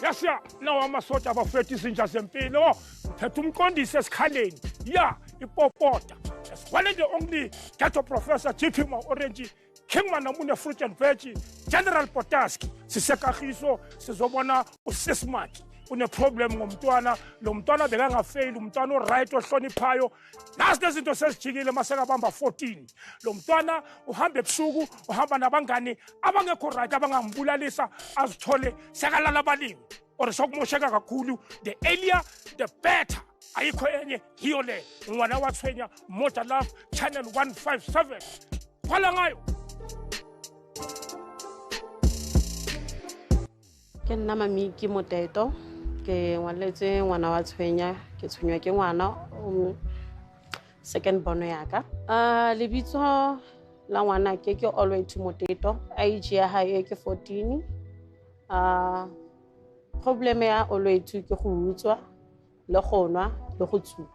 Yasiya nawo amasotsha abafethu izinja zempilo phethe umqondisi esikhaleni ya ipopota as one of the only ghetto professor GP Orange Kingman namune fruit and veg General Potaski sisekagiso sizobona usismart une problem ngomntwana lo mntwana bekangafail umntwana oright ohloniphayo nasi lezinto sesijikile maseka bamba 14 lo mntwana uhamba ebusuku uhamba nabangani abangekho right abangambulalisa azithole sekalala abalimi or sokumosheka kakhulu the earlier the better ayikho enye hiyo le ngwana wathwenya Motor Love Channel 157 kwala ngayo ke nna Mamiki Moteto ke ngwaletse ngwana wa tshwenya ke tshwenywa ke ngwana second bono yaka lebitso la ngwana ke Always Moteto age ya hae ke 14 problem ya Always ke go utswa le go nwa le go tsuba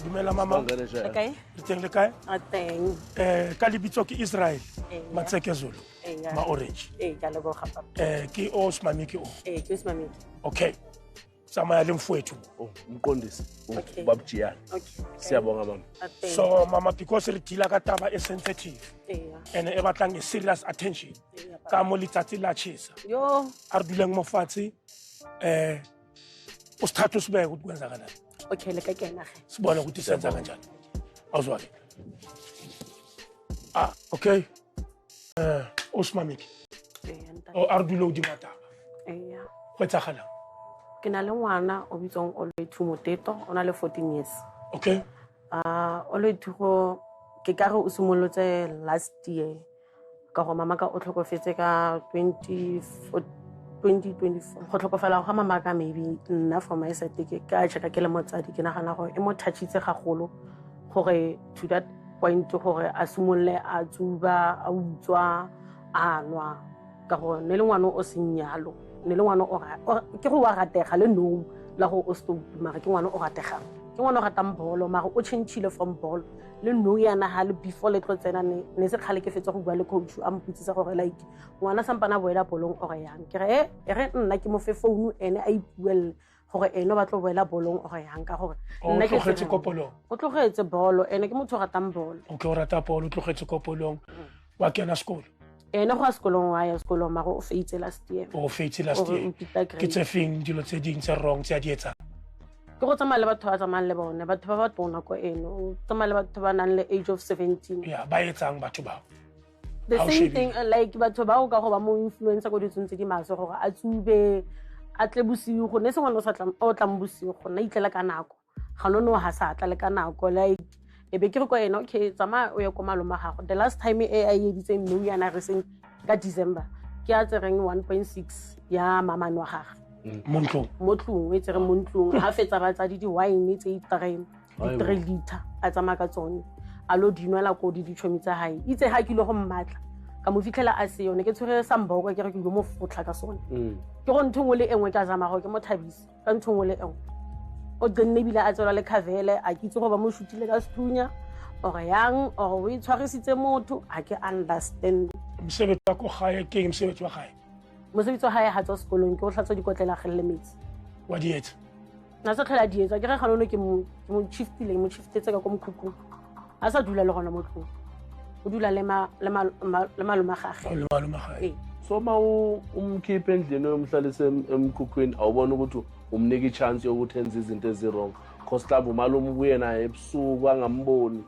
dumela mama okay teng le kae ateng ka lebitso ke Israel Matseke Zulu ma Orange ka lebo gapa ke Mamiki ke Mamiki okay samaya le mfowethu umqondisi ubabujiyana siyabonga mama so mama because re dila ka taba e sensitive and e batlang serious attention ka mo letsatsi la chisa yo a re duleng mo fatshe o status be ukuthi kwenza kanjani okay le ka kena ge sibona ukuthi senza kanjani awuzwa ke okay Mamiki a re dule o di mataba go etsagala ke na le ngwana o bitsong Always Moteto o na le 14 years okay Always go ke ka re o simolotse last year ka go mama ka o tlhokofetse ka 2024 go tlhokofala ga mama ka maybe nna for my side ke ka tsheka ke le motsadi ke nagana gore e mo touchitse gagolo gore to that point gore a simolle a tsuba a utswa a nwa ka go ne le ngwana o senyalo ne le ngwana o ke go wa ratega le no la go o stop mara ke ngwana o ratega ke ngwana o ratang bolo mara o changeile from ball le no yana ha le before le tlotsena ne se khale ke fetse go bua le coach a mputsisa gore like ngwana sampana boela bolong o re yang ke re re nna ke mo fe phone ene a ipuelle gore eno ba tlo boela bolong o re yang ka gore nna ke tlogetse kopolong o tlogetse bolo ene ke motho o ratang bolo okay o rata bolo o tlogetse kopolong wa kena sekolo ene go a sekolong wa ya sekolong mara o feitse last year o feitse last year ke tse feng dilo tse ding tse wrong tse a di etsa ke go tsamaya le batho ba tsamayang le bona batho ba ba tona ko eno o tsamaya le batho ba nang le age of 17 ya ba etsang batho ba the same thing like batho ba o ka go ba mo influencer go ditsong tse di maso gore a tsube a tle bosigo ne se ngwana o tlang bosigo na itlela ka nako ga no ha sa tla le ka nako like e be ke re ko ena okay tsamaya o ye ko maloma gago the last time a editse no yana re seng ka December ke a tsereng 1.6 ya mama no gaga montlong e tsere montlong ha fetsa ba tsa di wine tse 3 liter a tsamaya ka tsone a lo dinwela ko di tshwemi tsa hae itse ha ke lo go mmatla ka mo fitlhela a se yone ke tshwere samboko ke re ke go mo futla ka sone ke go nthongwe le engwe ka zama go ke mo thabisa ka nthongwe le engwe o denne bila a tsela le khavele a kitse go ba mo shutile ka stunya o ga yang o we tshwarisitse motho a ke understand mosebetsi wa go gae ke mosebetsi wa gae mosebetsi wa hae ha tsa sekolong ke go hlatswa dikotlela gelle metsi wa dietsa na sa tlhola dietsa ke re ganono ke mo shiftetse ka ko mokhukhung a sa dula le gona motlong o dula le maloma gage so ma umkhiphe endlini yomhlalise emkhukhwini awubona ukuthi umnika ichance yokuthi enze izinto ezirong cause mhlawumbe umalume ubuye naye ebusuku angamboni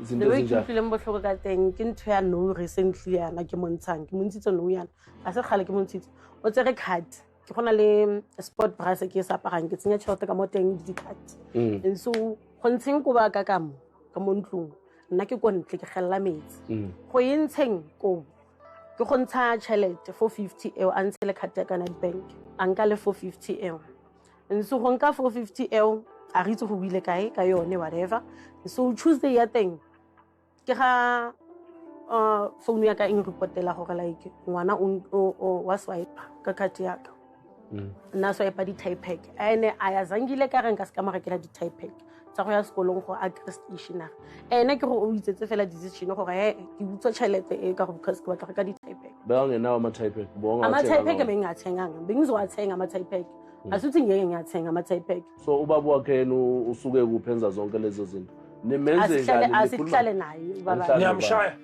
izinto ezinjalo ke mbohloko ka teng ke ntho ya no recently yana ke montshang ke montshitse no yana a se khale ke montshitse o tsere card ke gona le sport brass ke sa parang ke tsenya tšhelete ka mo teng di card and so go ntsheng go ba ka mo ntlong nna ke go ntle ke gella metsi go yentsheng ko ke go ntsha tšhelete 450 eo a ntse le card ya ka Nedbank a nka le 450 eo nso go nka 450 eo a ritse go buile kae ka yone whatever so Tuesday ya teng ke ga phone ya ka eng reportela gore like ngwana o wa swipe ka card ya ka nna swipe di type pack ene a ya zangile ka renka ska mo rekela di type pack tsa go ya sekolong go agree stationary ene ke go o itsetse fela decision gore ke butsa tšhelete e ka go because ke batla go ka di-typek bekangenawo ama-typek ama-typek bengingathenganga bengizowathenga ama-typek asuthi ngeke ngiyathenga ama-typek so ubaba wakhe yena usuke kuphi enza zonke lezo zinto asihlale naye niyamshaya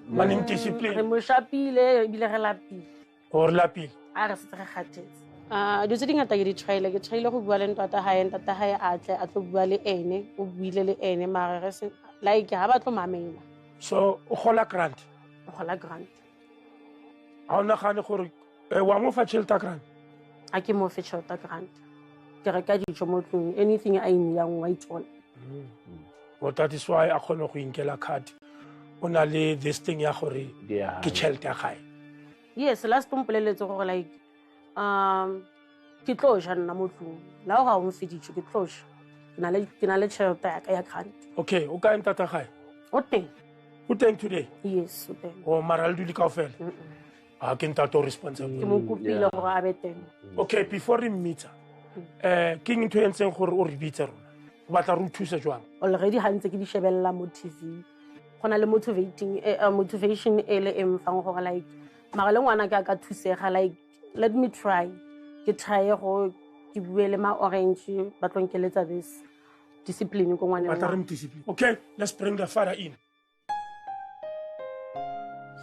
manimdiscipline re mo shapile ebile re lapile or lapile a re setse re gatetse dilo tse di ngata ke ke try go bua le ntata gae a tle a tlo bua le ene o buile le ene mare like ga ba tlo mamela so o gola grant a o nagane gore wa mo fa tšhelete grant a ke mo fe tšhelete grant ke reka dijo mo tlong anything a inyang wa itsona that is why a kgone go inkela card o na le this thing ya gore ke tšhelete ya gae yes last mpoleletse gore like ke tlo ja nna mo tlong la ga o mfedijo ke tlo ja ke na le tšhelete ya ka ya grant okay o ka ntata gae o teng today yes o teng o mara le duli kaofela a ke ntate o responsible ke mo kopile gore a be teng okay before re meet ke ntho e ntseng gore o re bitse rona o batla re o thuse jwang already ha ntse ke di shebella mo TV go na le motivation e le emfang gore like mara le ngwana ka thusega like let me try ke try go ke bue le ma-orange ba tlo nkeletsa this discipline ko ngwaneng discipline okay let's bring the father in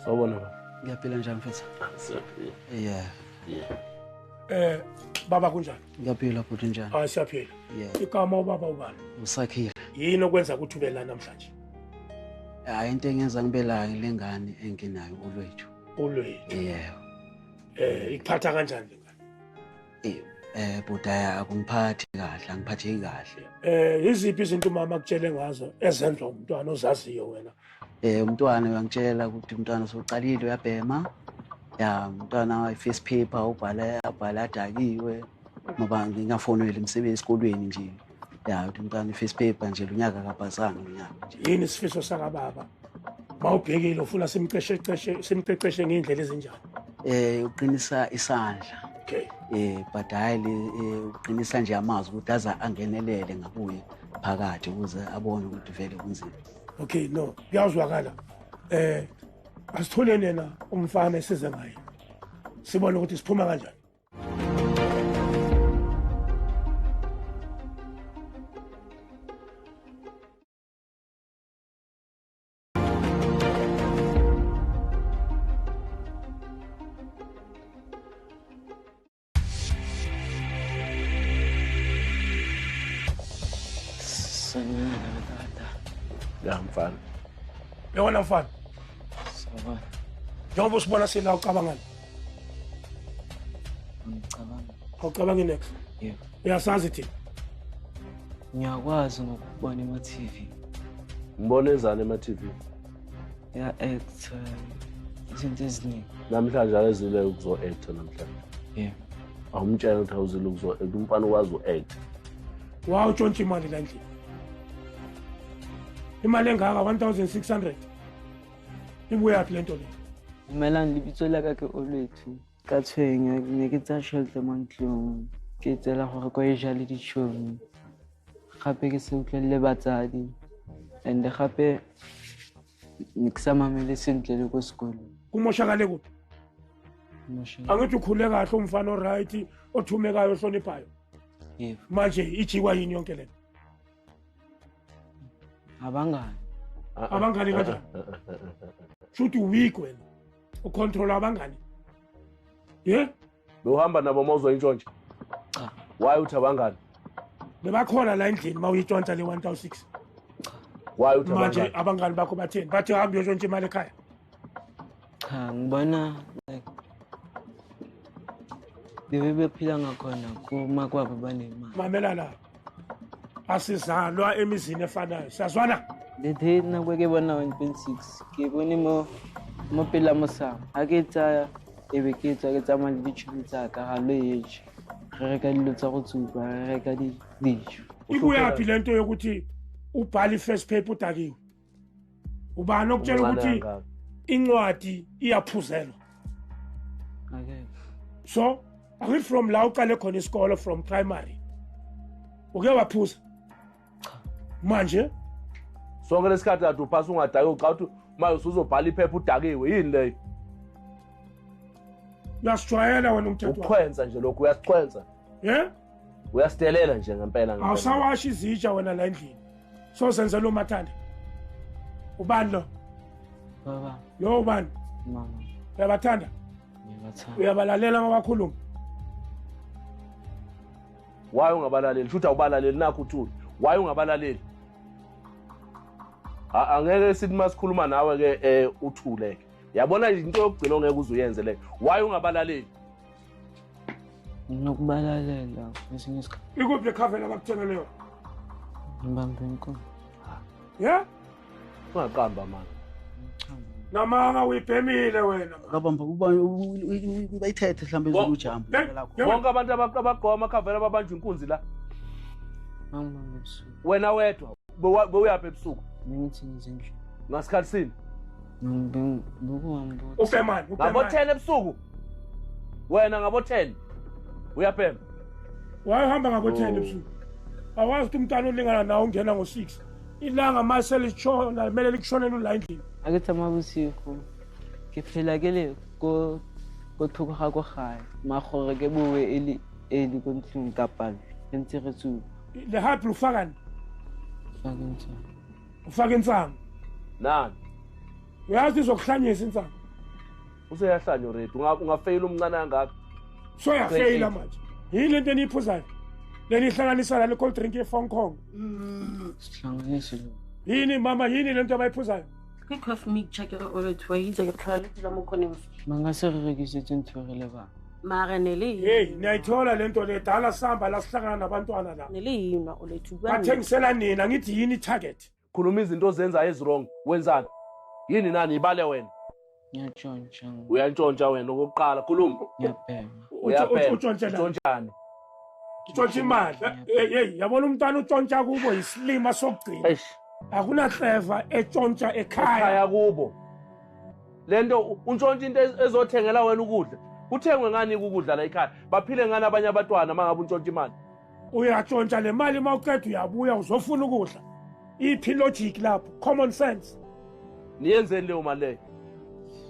sawubona ngiyaphila njani mfethu baba kunjani ngiyaphila futhi njani siyaphila igama ubaba ubani usakhile yini okwenza ukuthi ube la namhlanje hayi into engenza ngibe la lengane enginayo ulwethu ikuphatha kanjani lengane budaya akungiphathi kahle angiphatheki kahle yiziphi izinto mama kutshele ngazo ezenza umntwana ozaziyo wena umntwana uyangitshela ukuthi umntwana soqalile uyabhema umntwana i-first paper ubhala adakiwe ngoba ngingafonelwa imisebenzi esikolweni nje ukuthi umntwana i-first paper nje unyaka kabhazanga unyaka nje yini isifiso sakababa mawubhekile ufuna simqeqeshe ngey'ndlela ezinjani uqinisa isandla but hayi uqinisa nje amazwi ukuthi aze angenelele ngakuye phakathi ukuze abone ukuthi vele kunzima okay no kuyazwakala asitholeni yena umfana esize ngaye sibone ukuthi siphuma kanjani mfana yona mfana sabona njengoba usibona sila ucabangani awucabangi next uyasazi thina ngiyakwazi ngokubona ema-TV ngibona ezani ema-TV ya-actor izinto eziningi namhlanje alezile ukuzo-acta namhlanje awumtshela ukuthi awuzile ukuzo-acta umfana ukwazi u-acta wawutshontsha imali la ndlini imali engaka 1600 ibuyaphi le nto le dumelang lebitso la ka ke olwethu ka tshwenya ne ke tsa tšhelete mo ntlong ke tsela gore kwa e ja le ditšhomi gape ke se utlwelele batsadi and gape ne ke sa mamele sentle le ko sekolong kumoshakale kuphi angithi ukhule kahle umfana oright othumekayo ohloniphayo manje ijikwa yini yonke lento abangani kanjani shuthi weak wena ucontrola abangani bewuhamba nabo mawuzwa intshontsha cha why uthi abangani bebakhona la endlini mawuyitshontsha le 1006 why uthi manje abangani bakho batheni bathi hamba uyotshontsha imali ekhaya cha ngibona like bebephila ngakhona kuma kwabo banemali mamela la asizalwa emizini efanayo siyazwana lethe nna kwa ke bona 1.6 ke bone mo pela mosang ha ke tsaya e be ke tsaya ke tsamaya le ditšhomi tsa ka ga lweje re reka dilo tsa go tsuba re reka dijo ibuyaphi le nto yokuthi ubhale i-first paper udakiwe ubani okutshela ukuthi incwadi iyaphuzelwa so angithi from la uqale khona isikolo from primary uke waphuza manje sonke lesikhathi kade uphasa ungadaki uqa uthi maye usuzobhala iphepha udakiwe yini leyo uyasijwayela wena umthetho ukukhwenza nje lokhu uyasikhwenza uyasitelela nje ngempela awusawashi izitsha wena la endlini so senze lo mathanda ubani lo baba lo ubani mama uyabathanda ngiyabathanda uyabalalela mabakhuluma waye ungabalaleli futhi awubalaleli nakho uthuli waye ungabalaleli angeke sithi masikhuluma nawe ke uthuleke yabona into yokugcina ongeke uzuyenze le waye ungabalaleli nokubalalela esinye isikhathi ikuphi lekhavela bakuthengeleyo ngibambe inkomo ungaqamba manje namanga uyibhemile wena kabamba bayithethe mhlambe ezolujamba bonke abantu abagqoka amakhavela babanjwa inkunzi la ngibambe ebusuku wena wedwa bewuyapha ebusuku ngithi ngizendlini ngasikhathi sini ubhemani ngabo 10 ebusuku wena ngabo 10 uyabhema wahamba ngabo 10 ebusuku awazi ukuthi umntana olingana nawo ungena ngo6 ilanga mase lichona kumele likushonele la endlini akithi amabusiku ngiphelakele kothuka go gae magore ke bowe eli kontlung kapal entsegetsu le happy ufakani fakenza ufaka insango nani uyazi izokuhlanyisa insango useyahlanya already ungafeyila umncane kangaka so yafeyila manje yini into eniyiphuzayo leni ihlanganisa la le cold drink eFhong Kong sihlanganise yini mama yini lento abayiphuzayo Kwicoffee meat chakere olethu wayiza ke hlala la mokhona mangase re rekisetse ntshwarele ba mara nele hey niyayithola lento le dala samba la sihlangana nabantwana la nele yina olethu bathengisela nina ngithi yini target khuluma izinto ozenza ezwrong wenzani yini nani ibale wena ngiyatshontsha uyantshontsha wena okokuqala khuluma ngiyabhema utshontshanani utshontsha imali hey yabona umntwana utshontsha kubo isilima sokugcina akuna clever etshontsha ekhaya kubo lento untshontsha into ezothengela wena ukudla kuthengwe ngani ukudla la ekhaya baphile ngani abanye abatwana mangabe untshontsha imali uyatshontsha le mali mawuqeda uyabuya uzofuna ukudla iphi logic lapho common sense niyenzeni leyo mali leyo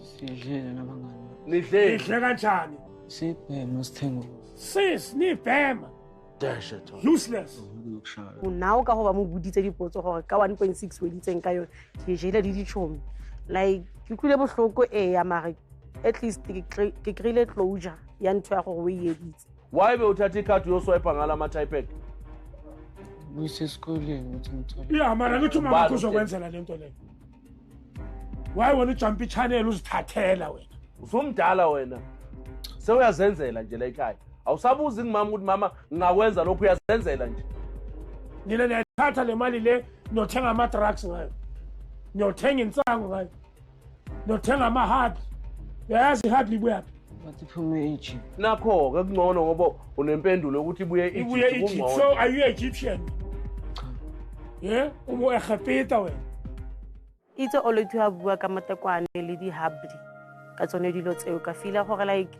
sijele nabangani nidle kanjani sibhema sithenga sis nibhema dash useless now ka go ba mo buditse dipotso gore ka 1.6 we ditseng ka yone ke jela di dichomi like ke tlile bohloko ya mara at least ke krile closure ya ntho ya gore we yeditse why be uthatha ikhadi uyoswipe ngala ama-typepad uyisesikoleni uthi ngithole ya mara ngithi mama kuzokwenzela lento leyo why wena ujump channel uzithathela wena usumdala wena sewuyazenzela nje la ekhaya awusabuzi ngimama ukuthi mama ngingakwenza lokhu uyazenzela nje nina niyathatha le mali le niyothenga ama-drugs ngayo niyothenga insango ngayo niyothenga ama-hard uyayazi i-hard libuyaphi bathi phume Egypt nakho-ke kungcono ngoba unempendulo ukuthi ibuye Egypt so are you Egyptian umo egepeta wena itse olethu a bua ka matekwane le di-habri ka tsone dilo tseo ka fila gore like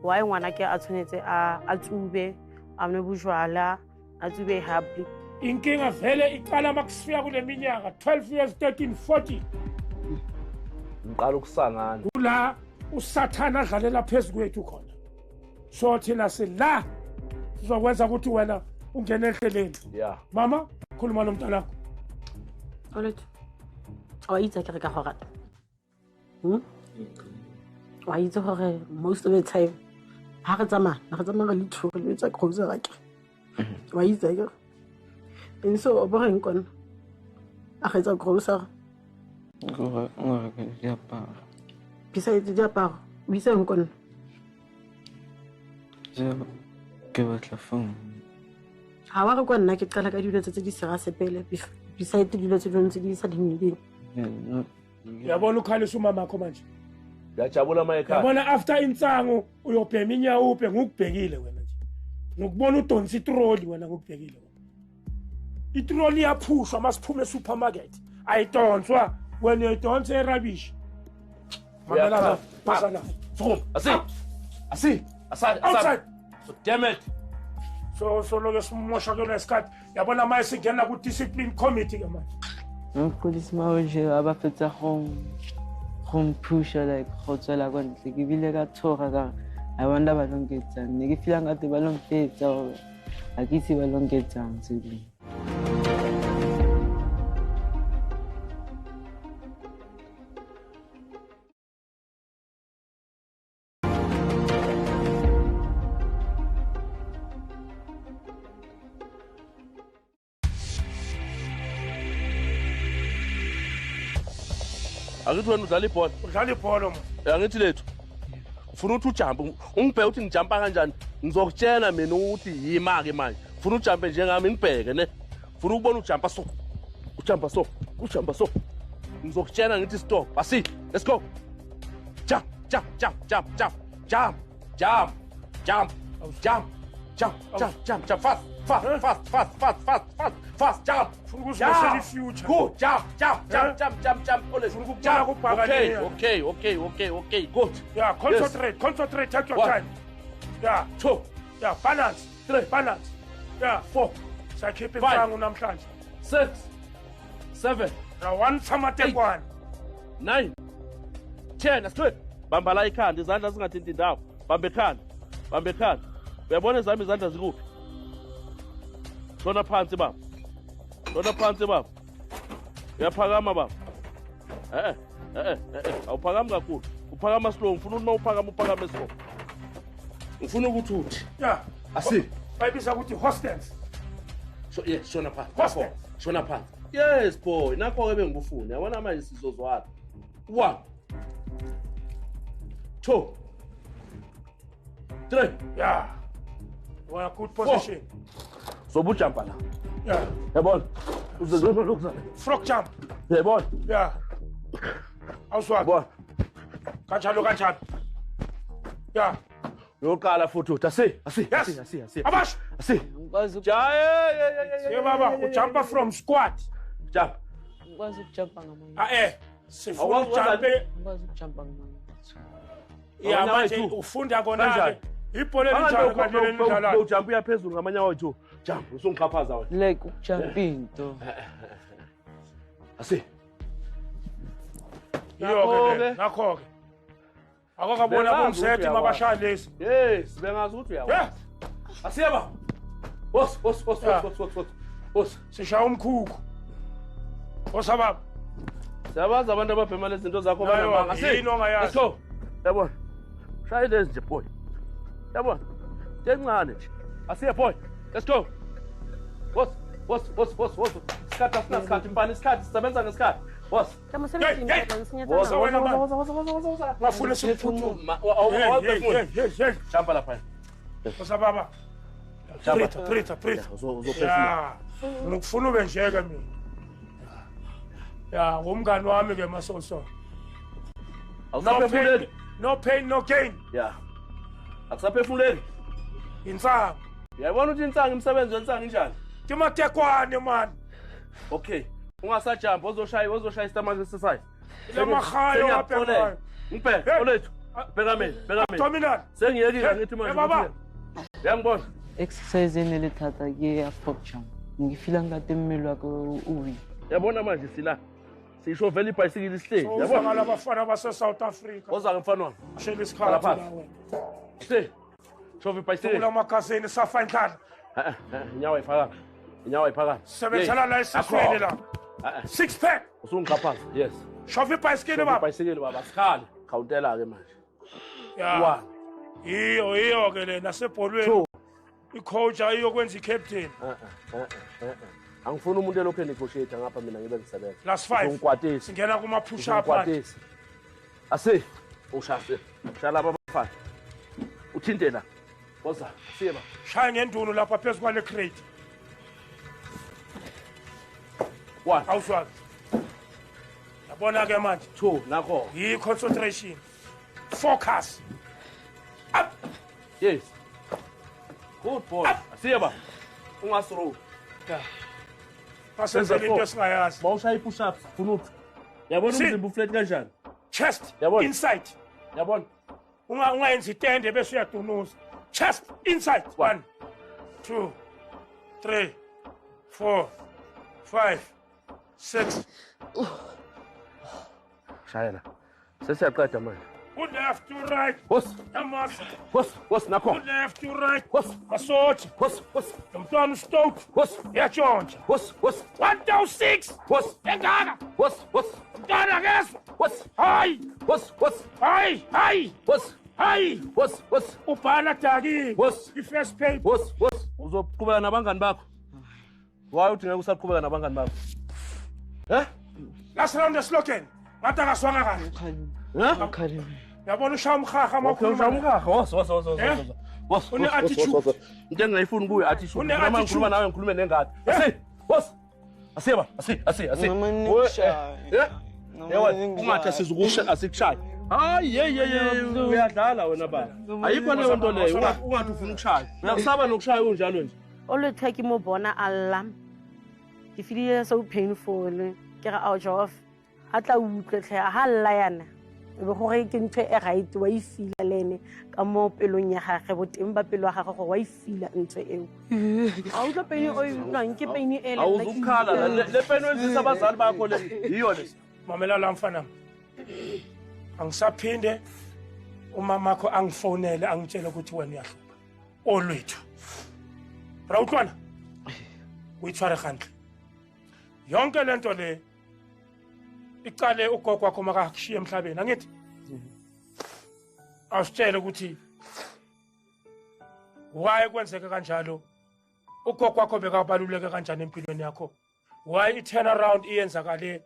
why ngwana ke a tshwanetse a tsube a nwe bojwala a tsube habri inkinga vele iqala makusifika kule minyaka 12 years 13 40 ngiqala ukusangana kula usathana adlalela phezu kwethu khona so thina sila sizokwenza ukuthi wena ungene ehleleni ya mama khuluma nomntanakho olethu awayitse ke re ka go rata wa itse gore most of the time ha re tsamaya le thuri le tsa grocery rake wa itse ke and so o boreng kona a ga tsa grocery ngore ke diaparo besides diaparo o itse eng kona ke batla phone ha wa re kwa nna ke qala ka dilo tse di sera sepele besides dilo tse dintsi di sa dineding yabona ukhalisa umamakho manje ngiyajabula mayekhaya yabona after insango uyobhema inyawupe ngukubhekile wena nje ngokubona udonsa itroli wena ngukubhekile wena itroli yaphushwa masiphume supermarket ayidonswa wena uyidonsa erabish mamela pasa la Stop. Asi. So damn it. so loke simoshakela isikhathi yabona manje singena ku discipline committee ke manje mapodisi mao nje a ba fetsa go mpusha like go tswela kwa ntle ke bile ka thoga ka I wonder ba longetsang ne ke feel ngate ba longtetsa a ke itse ba longetsang tsedi Akithi wena udlala ibhola? udlala ibhola manje Angithi lethu. Ufuna ukuthi ujump, ungibheke ukuthi ngijumpa kanjani? Ngizokutshela mina ukuthi yima ke manje. Ufuna ujumpe njengami ngibheke ne. Ufuna ukubona ujumpa so. Ujumpa so. Ujumpa so. Ngizokutshela ngithi stop. Asi, let's go. Jump, jump, jump, jump, jump. Jump, jump, jump, jump, jump, jump, jump, jump, fast, fast, fast, fast, fast, fast, fast, fast, jump. Jump. Future. Good, jump, jump, jump, jump, jump, jump. Jump. Okay, good. Yeah, concentrate, take your 1, time. Yeah, 2, yeah, balance, 3, balance. Yeah, 4, so keep it 5, down namhlanje. 6, 7, Now one time take 8. one. 9, 10. That's good. Bamba la ikhanda, izandla zingathinti indawo. Bamba ekhanda. Bamba ekhanda. Uyabona zami izandla zikuphi? Shona phansi baba. Shona phansi baba. Uyaphakama baba. Awuphakami kakhulu. Uphakama slow. Ngifuna ukuthi uphakame slow. Ngifuna ukuthi uthi. Yeah. Asi. Bayibisa ukuthi hostels. So yeah, shona phansi. Hostels. Shona phansi. Yes boy, nakho ke bengikufuna. Yabona manje sizozwana. 1, 2, 3. Yeah. You are a good position. So bujumpa la. Yeah. Yabona. Uzozwana. Frog jump. Yabona. Yeah. Awuswa. Yabona. Kanjalo. Yeah. Yoqala futhi uthi asi. Yes. Abash. Asi. ngikwazi Yeah, baba, ujumpa from squat. Jump. ngikwazi ukujumpa ngamanye Sifuna ujumpe. ngikwazi ukujumpa ngamanye Yeah, manje ufunda kona ke. Ibhola elinjalo kanti lendlala. Ujump uyaphezulu ngamanye awethu. Jump, usungixhaphaza wena. like ukujumpa into Asi. Nakho ke. Akakabona bomsethi mabashaya lesi. Yes, bengazi ukuthi Yeah. uyawa. Asiyaba. Boss. Sishaya umkhukhu. Osababa. Siyabaza abantu ababhema lezi zinto zakho Hayi, banamanga. yini ongayazi? Let's go. Yabona. Shaya lezi nje boy. Yabona. Tencane nje. Asiye boy. Let's go. Boss. Sikhathi mbani isikhathi sisebenza ngesikhathi. Boss. Bafuna siphuthu. Hey. Jumpa lapha. Osababa. Prita. Uzophefumula. Yeah. Ngikufuna ube njeke mina. Yeah, umngani wami ke masoso. Awusaphefumuleli. No pain, no gain. Yeah. Akusaphefumuleli. Insanga. Uyabona ukuthi insanga imisebenzi wensanga injani? Timatekwane man. Okay. Ungasajumpa ozoshaya istamach exercise. Lamakhaya wapha. Ngibheke, olethu. Bheka mina. Abdominal. Sengiyekile ngithi manje. Baba. Uyangibona? exercise enelithatha ke ya frog jump ngifila ngate mmelo wako uwi Yabona manje sila. Sisho vele ibhayisikili isihlezi. Yabona labafana base South Africa. Oza ke mfana wami. Shela isikhathi Lapha. nawe. Stay. Show ibhayisikili. Kula magazini safa inhlala. Inyawo iphakama. Sebenzela la esifeni la. 6 pack. Usungixhaphaza. Yes. Shova ibhayisikili baba. Ibhayisikili baba sikhali. Khawuntela ke manje. Yeah. Iyo ke le nasebholweni. I-coach ayiyokwenza i-captain. Angifuni umuntu elokhu negotiate ngapha mina ngibe ngisebenza. Plus 5. Ungikwatisa. Singena kuma push up manje. Asi. Ushase. Shala babafana. Uthinte la. Boza. Siba. Shaya ngendunu lapha phezulu kwale crate. 1. Awuswazi. Yabona ke manje. 2. Nakho. Concentration. Focus. Up. Yes. Good boy. Siba. Ungasro. Yeah. Pasenzela into esingayazi. Bawushaya i-push ups ufuna ukuthi. Yabona umzimba uflat kanjani? Chest Yabona. inside. Yabona? Ungayenza itende bese uyadunuza. Chest inside. 1 2, 3, 4, 5, 6. Shayela. Sesiyaqeda manje. Who left to right? Boss. Yamas. Boss nakho. Who left to right? Boss. Masothi. Boss. Umntwana uStoke. Boss. Yatshontsha. Boss. 106. Boss. Engaka. Boss. Umntwana keswa. Boss. Hayi. Boss. Hayi. Boss. Hayi. Boss. Ubhala Dagi. Boss. I-first page. Boss. Uzoqhubeka nabangani bakho. Why uthi ngeke usaqhubeka nabangani bakho? Last round the slogan. Ngathi akaswanga kahle. Ukhalime. Yabona ushaya umhaha Ukhuluma amakhulu. Boss. Une-attitude. Into engayifuni kuyo attitude. Uma ngikhuluma nawe ngikhulume nengadi. Boss. Asiba. Noma nikushaya. Ungathi sizukusha asikushaye. Hayi uyadlala wena baba. Ayikho leyo nto leyo. Ungathi ufuna ukushaya. Uyakusaba nokushaya unjalo nje. Always take mo bona alla. Ke feel so painful. Ke ra out of. Atla utlwe ha lla yana. Be gore ke ntwe e right wa I feel lene ka mo pelong ya gagwe boteng ba pelo ga gagwe wa I feel ntwe eo. A utla peni o no nke peni ele. Awuzukhala le peni wenzisa abazali bakho le. Yiyo le. Mamela la mfana. Angisaphinde umama wakho angifonele angitshela ukuthi wena uyahlupha. Olwethu. Ra utlwana? Uyitshware gantle. Yonke lento le iqale ugogo wakho makakushiya emhlabeni angithi awusitshele ukuthi why kwenzeka kanjalo ugogo wakho bekabaluleke kanjani empilweni yakho why I turn around iyenzakale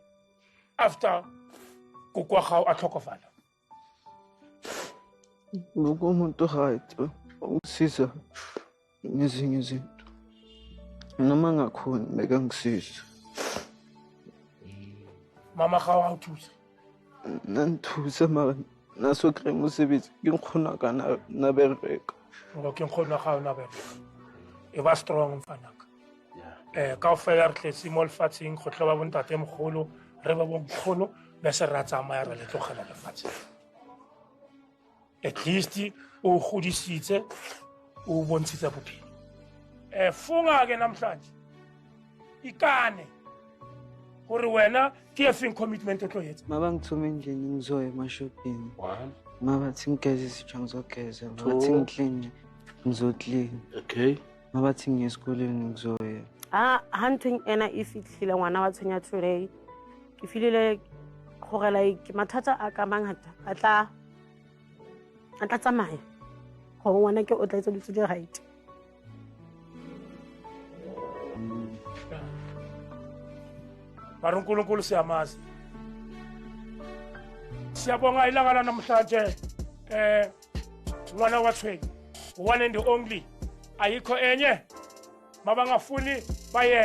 after kukwakho atlhokovala Ngokumuntu right ungisiza ngezinye izinto noma ngakhona beka ngisiza mama gawa uthusa nanthusa mara naso kremo sebetsi ke nkgona kana na bereka ngoke nkgona gawa na bereka e ba strong mfanaka ka ofela re tletse mo lefatsheng go tloba bontate mogolo re ba bonkgono be se ra tsamaya re le tlogela lefatshe at least o godisitse o bontshitse bophelo funga ke namhlanje ikane gore wena ke efeng commitment o tlo yetsa mabangithuma endlini ngizoya emashopini mabathi ngigeze isitsha ngizogeza mabathi ngiclean ngizoclean Okay. mabathi ngiye esikoleni ngizoya Hunting ena e fitlhile ngwana wa tshwenya today ke filile gore like mathata a ka mangata a tla tsamaya go ngwana ke o tla itse ditse di right barunkulunkulu siyamazi siyabonga ilanga la namhlanje ngwana wathweni one and only ayikho enye mabangafuni baye